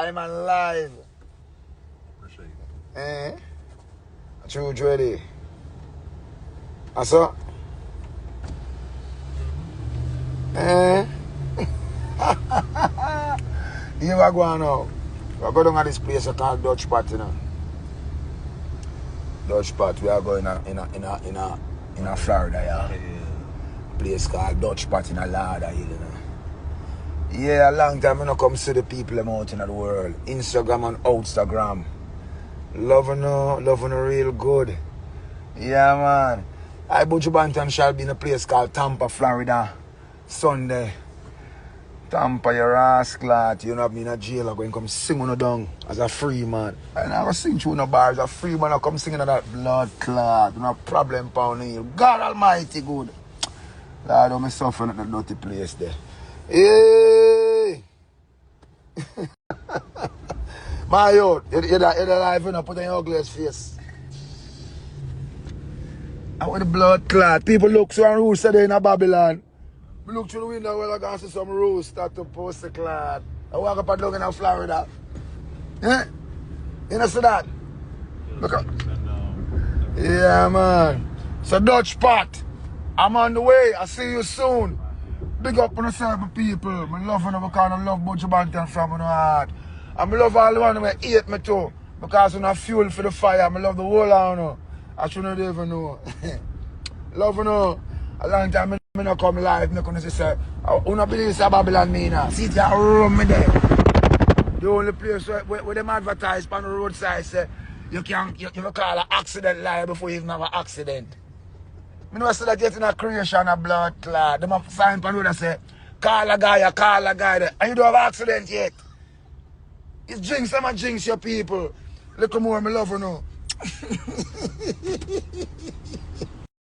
I'm alive. Appreciate it. Eh? True ready. I saw. Eh? You ever go on now? We're going to this place called Dutch Pot, you know. Dutch Pot, we are going in a Florida, yeah. Place called Dutch Pot in a Lauder, you know. Yeah, a long time I don't come see the people out in the world. Instagram and Instagram. Loving her real good. Yeah, man. Buju Banton shall be in a place called Tampa, Florida. Sunday. Tampa, your ass clot. You know, me in a jail. I'm going to come sing on a down as a free man. And I'm going to sing through the bar as a free man. I come singing on that blood clot. No problem, pound in you. God Almighty good. Lord, I'm suffering at the dirty place there. Hey! My youth, you're alive and put on your ugliest face. And with the blood clot, people look so and rooster there in a Babylon. We look through the window where I can see some rooster to post the clot. I walk up and down in Florida. Eh? You know see that? Look up. Yeah, man. So Dutch Pot, I'm on the way. I'll see you soon. Big up on the cyber people. I love them because I love Buju Banton from my heart. And I love all the ones who hate me too. Because I'm fuel for the fire. I love the whole of you. I shouldn't even know. Love you know. A long time I not come live. I couldn't say, I don't believe it's a Babylon me now. See it around me there. The only place where them advertise on the roadside say, you can call an accident live before you even have an accident. I never say that yet in a creation of blood clot. Them have sign on the road that say, call a guy there. And you don't have an accident yet. It's jinx, I'm a jinx your people. Look more, I love you now.